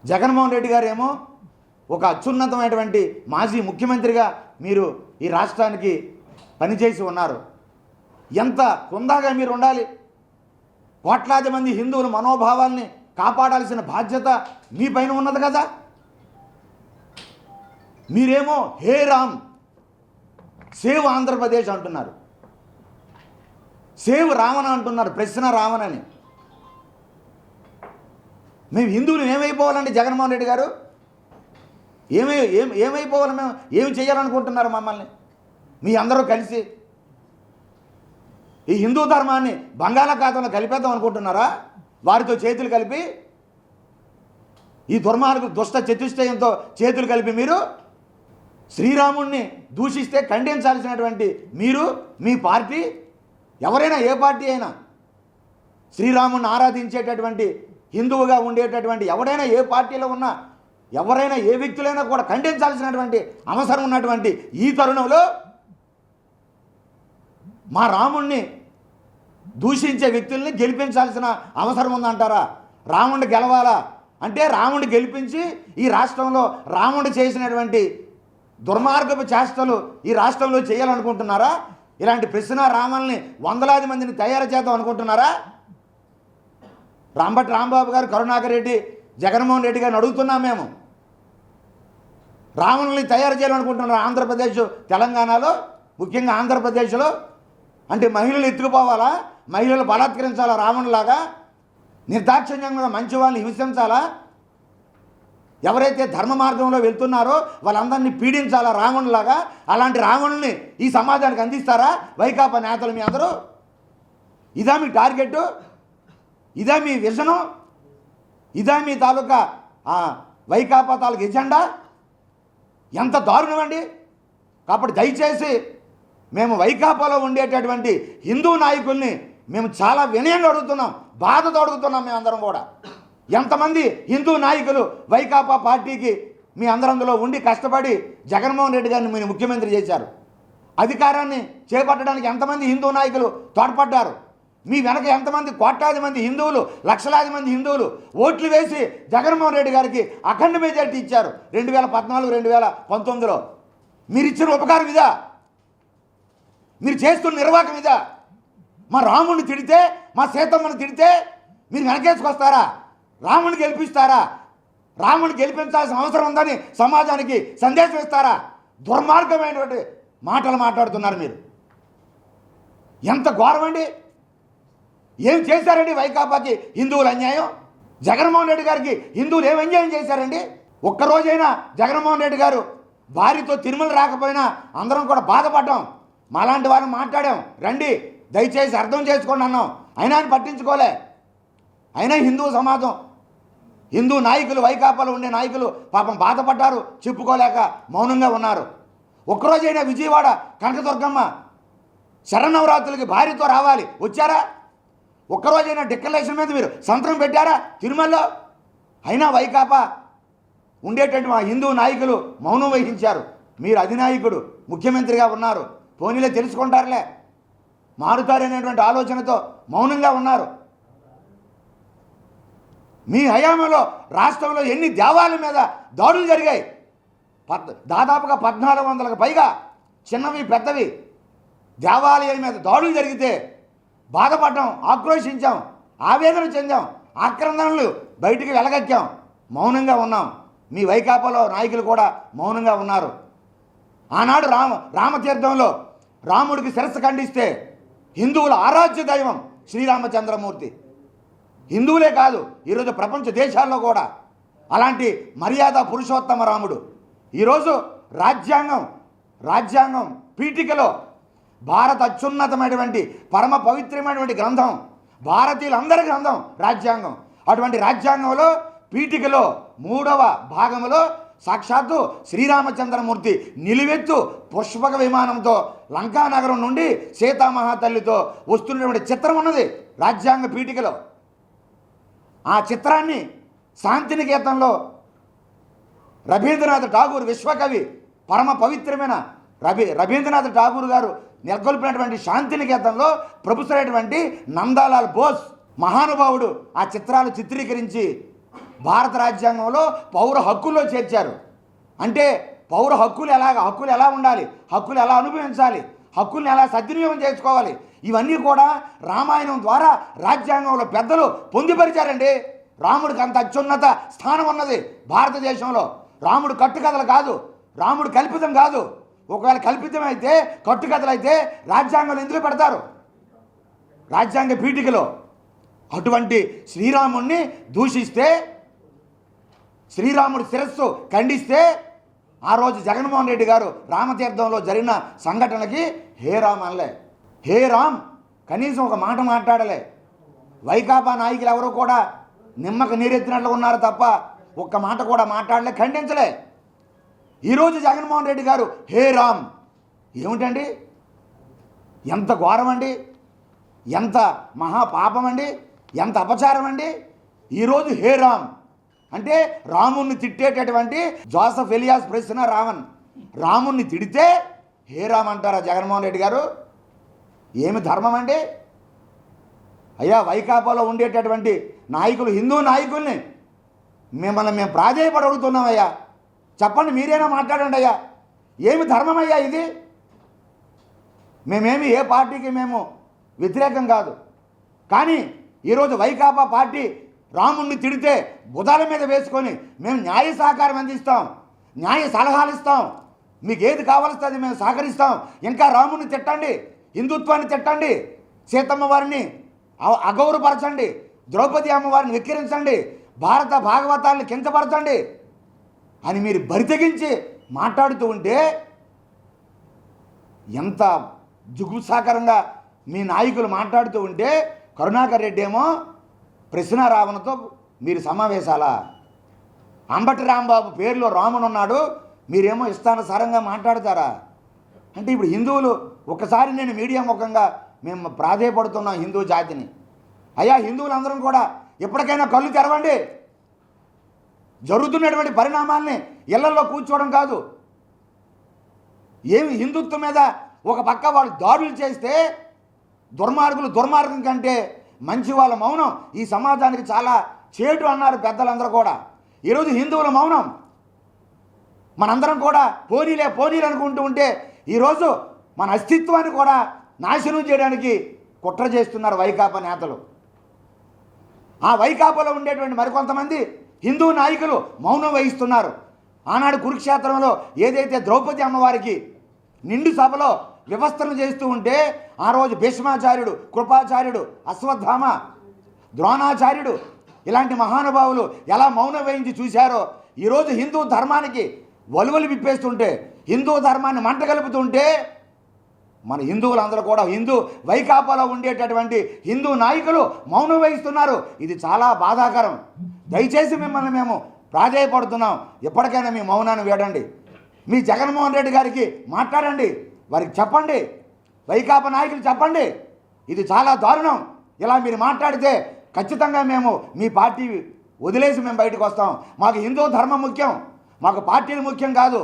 జగన్మోహన్ రెడ్డి గారు ఏమో ఒక అత్యున్నతమైనటువంటి మాజీ ముఖ్యమంత్రిగా మీరు ఈ రాష్ట్రానికి పనిచేసి ఉన్నారు. ఎంత హుందాగా మీరు ఉండాలి. కోట్లాది మంది హిందువుల మనోభావాల్ని కాపాడాల్సిన బాధ్యత మీ పైన ఉన్నది కదా. మీరేమో హే రామ్ సేవ్ ఆంధ్రప్రదేశ్ అంటున్నారు, సేవ్ రావణ అంటున్నారు, ప్రశ్న రావణని. మేము హిందువులు ఏమైపోవాలండి జగన్మోహన్ రెడ్డి గారు? ఏమైపోవాలి? మేము ఏమి చేయాలనుకుంటున్నారు మమ్మల్ని మీ అందరూ కలిసి? ఈ హిందూ ధర్మాన్ని బంగాళాఖాతంలో కలిపేద్దాం అనుకుంటున్నారా? వారితో చేతులు కలిపి, ఈ దుర్మార్గ దుష్ట చతుష్టయంతో చేతులు కలిపి మీరు శ్రీరాముణ్ణి దూషిస్తే ఖండించాల్సినటువంటి మీరు, మీ పార్టీ, ఎవరైనా ఏ పార్టీ అయినా శ్రీరాముణ్ణి ఆరాధించేటటువంటి హిందువుగా ఉండేటటువంటి ఎవడైనా ఏ పార్టీలో ఉన్నా, ఎవరైనా ఏ వ్యక్తులైనా కూడా ఖండించాల్సినటువంటి అవసరం ఉన్నటువంటి ఈ తరుణంలో మా రాముణ్ణి దూషించే వ్యక్తుల్ని గెలిపించాల్సిన అవసరం ఉందంటారా? రాముడిని గెలవాలా అంటే రాముడిని గెలిపించి ఈ రాష్ట్రంలో రాముడు చేసినటువంటి దుర్మార్గపు చేష్టలు ఈ రాష్ట్రంలో చేయాలనుకుంటున్నారా? ఇలాంటి ప్రశ్న రామల్ని వందలాది మందిని తయారు చేద్దాం అనుకుంటున్నారా? రాంబట్టి రాంబాబు గారు, కరుణాకర్ రెడ్డి, జగన్మోహన్ రెడ్డి గారిని అడుగుతున్నాం. మేము రావణుల్ని తయారు చేయాలనుకుంటున్నారు ఆంధ్రప్రదేశ్, తెలంగాణలో, ముఖ్యంగా ఆంధ్రప్రదేశ్లో. అంటే మహిళలు ఎత్తుకుపోవాలా? మహిళలు బలాత్కరించాలా? రావణులాగా నిర్దాక్షిణ్యంగా మంచి వాళ్ళని హింసించాలా? ఎవరైతే ధర్మ మార్గంలో వెళ్తున్నారో వాళ్ళందరినీ పీడించాలా రావణులాగా? అలాంటి రావణుల్ని ఈ సమాజానికి అందిస్తారా వైకాపా నేతలు మీ అందరూ? ఇదా మీ టార్గెట్? ఇదా మీ విజను? ఇదా మీ తాలూకా వైకాపా తాలూకా ఎజెండా? ఎంత దారుణం అండి! కాబట్టి దయచేసి మేము వైకాపాలో ఉండేటటువంటి హిందూ నాయకుల్ని మేము చాలా వినయంగా అడుగుతున్నాం, బాధతో అడుగుతున్నాం. మేమందరం కూడా ఎంతమంది హిందూ నాయకులు వైకాపా పార్టీకి మీ అందరందులో ఉండి కష్టపడి జగన్మోహన్ రెడ్డి గారిని మీరు ముఖ్యమంత్రి చేశారు. అధికారాన్ని చేపట్టడానికి ఎంతమంది హిందూ నాయకులు తోడ్పడ్డారు? మీ వెనక ఎంతమంది కోట్లాది మంది హిందువులు, లక్షలాది మంది హిందువులు ఓట్లు వేసి జగన్మోహన్ రెడ్డి గారికి అఖండ మెజారిటీ ఇచ్చారు 2014, 2019లో. మీరు ఇచ్చిన ఉపకారం ఇదా? మీరు చేస్తున్న నిర్వాహకం ఇదా? మా రాముడిని తిడితే, మా సీతమ్మని తిడితే మీరు వెనకేసుకొస్తారా? రాముడిని గెలిపిస్తారా? రాముడిని గెలిపించాల్సిన అవసరం ఉందని సమాజానికి సందేశం ఇస్తారా? దుర్మార్గమైనటువంటి మాటలు మాట్లాడుతున్నారు మీరు. ఎంత ఘోరమండి! ఏం చేశారండి వైకాపాకి హిందువులు అన్యాయం? జగన్మోహన్ రెడ్డి గారికి హిందువులు ఏం అన్యాయం చేశారండి? ఒక్కరోజైనా జగన్మోహన్ రెడ్డి గారు వారితో తిరుమల రాకపోయినా అందరం కూడా బాధపడ్డాం. మాలాంటి వారిని మాట్లాడాం, రండి దయచేసి అర్థం చేసుకోండి అన్నాం. అయినా ఆయన పట్టించుకోలే. అయినా హిందూ సమాజం, హిందూ నాయకులు, వైకాపాలో ఉండే నాయకులు పాపం బాధపడ్డారు, చెప్పుకోలేక మౌనంగా ఉన్నారు. ఒక్కరోజైనా విజయవాడ కనకదుర్గమ్మ శరన్నవరాత్రులకి భార్యతో రావాలి, వచ్చారా? ఒక్కరోజైనా డిక్లరేషన్ మీద మీరు సంతకం పెట్టారా తిరుమలలో? అయినా వైకాపా ఉండేటటువంటి మా హిందూ నాయకులు మౌనం వహించారు. మీరు అధినాయకుడు, ముఖ్యమంత్రిగా ఉన్నారు, పోనీలే తెలుసుకుంటారులే, మారుతారనేటువంటి ఆలోచనతో మౌనంగా ఉన్నారు. మీ హయాంలో రాష్ట్రంలో ఎన్ని దేవాలయాల మీద దాడులు జరిగాయి? దాదాపుగా 1400కు పైగా చిన్నవి పెద్దవి దేవాలయాల మీద దాడులు జరిగితే బాధపడ్డాం, ఆక్రోశించాం, ఆవేదన చెందాం, ఆక్రందనలు బయటికి వెలగక్కాం, మౌనంగా ఉన్నాం. మీ వైకాపాలో నాయకులు కూడా మౌనంగా ఉన్నారు. ఆనాడు రామతీర్థంలో రాముడికి శిరస్సు ఖండిస్తే హిందువుల ఆరాధ్య దైవం శ్రీరామచంద్రమూర్తి, హిందువులే కాదు ఈరోజు ప్రపంచ దేశాల్లో కూడా అలాంటి మర్యాద పురుషోత్తమ రాముడు ఈరోజు రాజ్యాంగం పీఠికలో భారత అత్యున్నతమైనటువంటి పరమ పవిత్రమైనటువంటి గ్రంథం, భారతీయులందరి గ్రంథం రాజ్యాంగం. అటువంటి రాజ్యాంగంలో పీఠికలో 3వ భాగంలో సాక్షాత్తు శ్రీరామచంద్రమూర్తి నిలువెత్తు పుష్పక విమానంతో లంకానగరం నుండి సీతామహాతల్లితో వస్తున్నటువంటి చిత్రం ఉన్నది రాజ్యాంగ పీఠికలో. ఆ చిత్రాన్ని శాంతినికేతన్లో రవీంద్రనాథ్ ఠాగూర్, విశ్వకవి, పరమ పవిత్రమైన రవీంద్రనాథ్ ఠాగూర్ గారు నెలకొల్పినటువంటి శాంతినికేతన్లో ప్రొఫెసర్ అయినటువంటి నందాలాల్ బోస్ మహానుభావుడు ఆ చిత్రాలు చిత్రీకరించి భారత రాజ్యాంగంలో పౌర హక్కుల్లో చేర్చారు. అంటే పౌర హక్కులు ఎలా ఉండాలి, హక్కులు ఎలా అనుభవించాలి, హక్కుల్ని ఎలా సద్వినియోగం చేసుకోవాలి, ఇవన్నీ కూడా రామాయణం ద్వారా రాజ్యాంగంలో పెద్దలు పొందుపరిచారండి. రాముడికి అంత అత్యున్నత స్థానం ఉన్నది భారతదేశంలో. రాముడు కట్టుకథలు కాదు, రాముడు కల్పితం కాదు. ఒకవేళ కల్పితం అయితే, కట్టుకథలు అయితే రాజ్యాంగంలో ఎందుకు పెడతారు? రాజ్యాంగ పీఠికలో. అటువంటి శ్రీరాముడిని దూషిస్తే, శ్రీరాముడి శిరస్సు ఖండిస్తే, ఆ రోజు జగన్మోహన్ రెడ్డి గారు రామతీర్థంలో జరిగిన సంఘటనకి హే రామ్ అనలే. హే రామ్ కనీసం ఒక మాట మాట్లాడలే. వైకాపా నాయకులు ఎవరు కూడా నిమ్మక నీరెత్తినట్లు ఉన్నారు తప్ప ఒక్క మాట కూడా మాట్లాడలే, ఖండించలే. ఈరోజు జగన్మోహన్ రెడ్డి గారు హే రామ్ ఏమిటండి? ఎంత ఘోరం అండి, ఎంత మహాపాపం అండి, ఎంత అపచారం అండి. ఈరోజు హే రామ్ అంటే రాముణ్ణి తిట్టేటటువంటి జోసెఫ్ ఎలియాస్ ప్రశ్న రావణ్ రాముణ్ణి తిడితే హే రామ్ అంటారా జగన్మోహన్ రెడ్డి గారు? ఏమి ధర్మం అండి? అయ్యా, వైకాపాలో ఉండేటటువంటి నాయకులు, హిందూ నాయకుల్ని మిమ్మల్ని మేము ప్రాధేయపడి అడుగుతున్నామయ్యా, చెప్పండి, మీరైనా మాట్లాడండి అయ్యా, ఏమి ధర్మం అయ్యా ఇది? మేమేమి ఏ పార్టీకి మేము వ్యతిరేకం కాదు, కానీ ఈరోజు వైకాపా పార్టీ రాముణ్ణి తిడితే బుధాల మీద వేసుకొని మేము న్యాయ సహకారం అందిస్తాం, న్యాయ సలహాలు ఇస్తాం, మీకు ఏది కావాల్సి అది మేము సహకరిస్తాం. ఇంకా రాముణ్ణి తిట్టండి, హిందుత్వాన్ని తిట్టండి, సీతమ్మ వారిని అగౌరవపరచండి, ద్రౌపది అమ్మవారిని వెక్కిరించండి, భారత భాగవతాలను కించపరచండి అని మీరు బరితెగించి మాట్లాడుతూ ఉంటే ఎంత జుగుప్సాకరంగా మీ నాయకులు మాట్లాడుతూ ఉంటే, కరుణాకర్ రెడ్డి ఏమో ప్రశ్న రావణతో మీరు సమావేశాలా? అంబటి రాంబాబు పేరులో రాముడు ఉన్నాడు, మీరేమో ఇష్టానుసారంగా మాట్లాడతారా? అంటే ఇప్పుడు హిందువులు, ఒకసారి నేను మీడియా ముఖంగా మేము ప్రాధేయపడుతున్నాం హిందూ జాతిని, అయ్యా హిందువులందరం కూడా ఎప్పటికైనా కళ్ళు తెరవండి. జరుగుతున్నటువంటి పరిణామాల్ని ఇళ్లలో కూర్చోవడం కాదు. ఏమి హిందుత్వం మీద ఒక పక్క వాళ్ళు దాడులు చేస్తే, దుర్మార్గం కంటే మంచి వాళ్ళ మౌనం ఈ సమాజానికి చాలా చేటు అన్నారు పెద్దలందరూ కూడా. ఈరోజు హిందువుల మౌనం మనందరం కూడా పోనీలే అనుకుంటూ ఉంటే, ఈరోజు మన అస్తిత్వాన్ని కూడా నాశనం చేయడానికి కుట్ర చేస్తున్నారు వైకాపా నేతలు. ఆ వైకాపాలో ఉండేటువంటి మరికొంతమంది హిందూ నాయకులు మౌనం వహిస్తున్నారు. ఆనాడు కురుక్షేత్రంలో ఏదైతే ద్రౌపది అమ్మవారికి నిండు సభలో వ్యవస్థను చేస్తూ ఉంటే, ఆ రోజు భీష్మాచార్యుడు, కృపాచార్యుడు, అశ్వత్థామ, ద్రోణాచార్యుడు ఇలాంటి మహానుభావులు ఎలా మౌనం వహించి చూశారో, ఈరోజు హిందూ ధర్మానికి వలువలు విప్పేస్తుంటే, హిందూ ధర్మాన్ని మంట కలుపుతుంటే, మన హిందువులందరూ కూడా హిందూ వైకాపాలో ఉండేటటువంటి హిందూ నాయకులు మౌనం వహిస్తున్నారు. ఇది చాలా బాధాకరం. దయచేసి మిమ్మల్ని మేము ప్రాధేయపడుతున్నాం, ఎప్పటికైనా మీ మౌనాన్ని వేడండి. మీ జగన్మోహన్ రెడ్డి గారికి మాట్లాడండి, వారికి చెప్పండి, వైకాపా నాయకులు చెప్పండి, ఇది చాలా దారుణం. ఇలా మీరు మాట్లాడితే ఖచ్చితంగా మేము మీ పార్టీ వదిలేసి మేము బయటకు వస్తాం. మాకు హిందూ ధర్మం ముఖ్యం, మాకు పార్టీలు ముఖ్యం కాదు.